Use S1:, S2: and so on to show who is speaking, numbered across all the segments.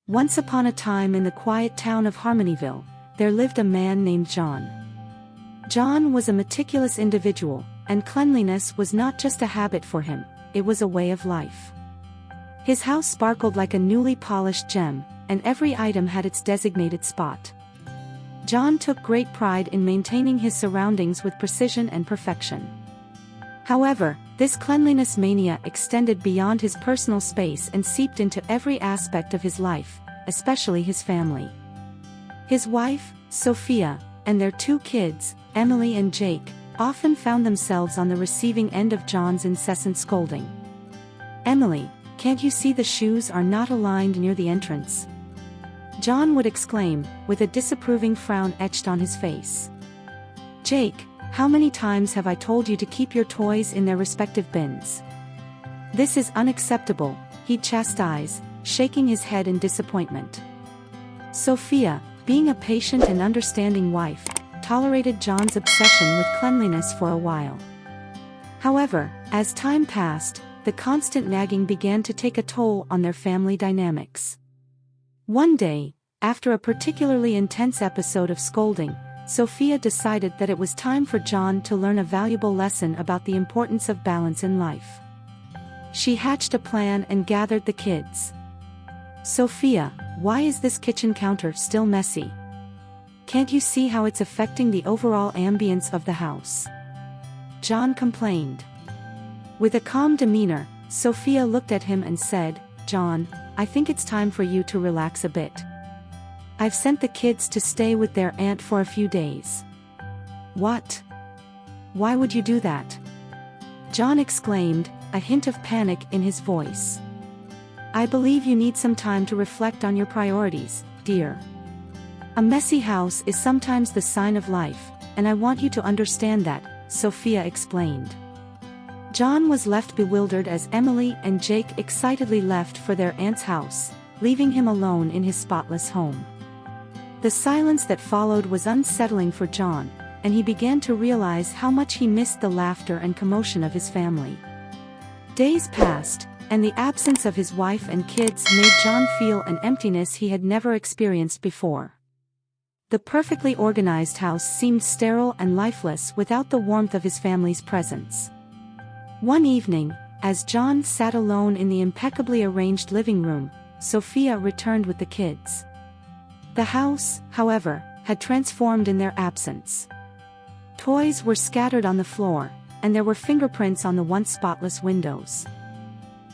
S1: Once upon a time in the quiet town of Harmonyville, there lived a man named John. John was a meticulous individual, and cleanliness was not just a habit for him, it was a way of life. His house sparkled like a newly polished gem, and every item had its designated spot. John took great pride in maintaining his surroundings with precision and perfection. However, this cleanliness mania extended beyond his personal space and seeped into every aspect of his life, especially his family. His wife, Sophia, and their two kids, Emily and Jake, often found themselves on the receiving end of John's incessant scolding. "Emily, can't you see the shoes are not aligned near the entrance?" John would exclaim, with a disapproving frown etched on his face. "Jake, how many times have I told you to keep your toys in their respective bins? This is unacceptable," he'd chastise, shaking his head in disappointment. Sophia, being a patient and understanding wife, tolerated John's obsession with cleanliness for a while. However, as time passed, the constant nagging began to take a toll on their family dynamics. One day, after a particularly intense episode of scolding, Sophia decided that it was time for John to learn a valuable lesson about the importance of balance in life. She hatched a plan and gathered the kids. "Sophia, why is this kitchen counter still messy? Can't you see how it's affecting the overall ambience of the house?" John complained. With a calm demeanor, Sophia looked at him and said, "John, I think it's time for you to relax a bit. I've sent the kids to stay with their aunt for a few days." "What? Why would you do that?" John exclaimed, a hint of panic in his voice. "I believe you need some time to reflect on your priorities, dear. A messy house is sometimes the sign of life, and I want you to understand that," Sophia explained. John was left bewildered as Emily and Jake excitedly left for their aunt's house, leaving him alone in his spotless home. The silence that followed was unsettling for John, and he began to realize how much he missed the laughter and commotion of his family. Days passed, and the absence of his wife and kids made John feel an emptiness he had never experienced before. The perfectly organized house seemed sterile and lifeless without the warmth of his family's presence. One evening, as John sat alone in the impeccably arranged living room, Sophia returned with the kids. The house, however, had transformed in their absence. Toys were scattered on the floor, and there were fingerprints on the once spotless windows.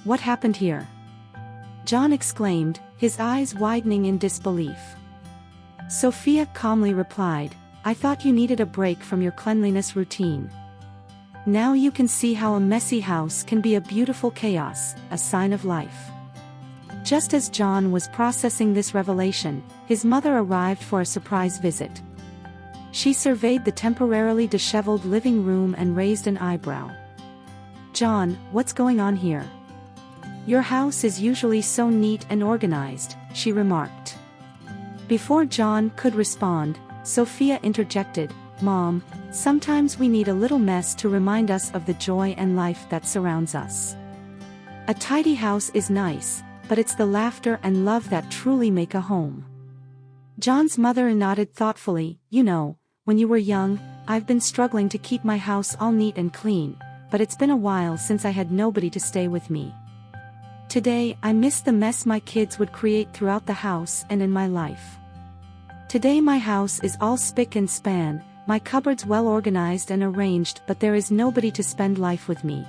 S1: "What happened here?" John exclaimed, his eyes widening in disbelief. Sophia calmly replied, "I thought you needed a break from your cleanliness routine. Now you can see how a messy house can be a beautiful chaos, a sign of life." Just as John was processing this revelation, his mother arrived for a surprise visit. She surveyed the temporarily disheveled living room and raised an eyebrow. "John, what's going on here? Your house is usually so neat and organized," she remarked. Before John could respond, Sophia interjected, "Mom, sometimes we need a little mess to remind us of the joy and life that surrounds us. A tidy house is nice, but it's the laughter and love that truly make a home." John's mother nodded thoughtfully. "You know, when you were young, I've been struggling to keep my house all neat and clean, but it's been a while since I had nobody to stay with me. Today I miss the mess my kids would create throughout the house and in my life. Today my house is all spick and span, my cupboards well organized and arranged, but there is nobody to spend life with me.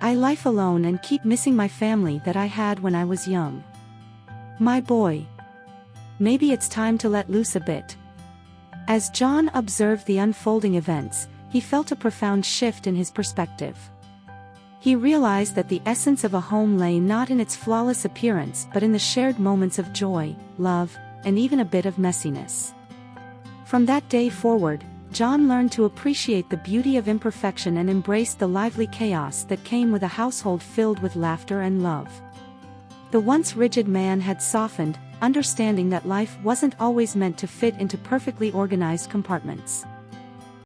S1: I live alone and keep missing my family that I had when I was young. My boy. Maybe it's time to let loose a bit." As John observed the unfolding events, he felt a profound shift in his perspective. He realized that the essence of a home lay not in its flawless appearance but in the shared moments of joy, love, and even a bit of messiness. From that day forward, John learned to appreciate the beauty of imperfection and embraced the lively chaos that came with a household filled with laughter and love. The once rigid man had softened, understanding that life wasn't always meant to fit into perfectly organized compartments.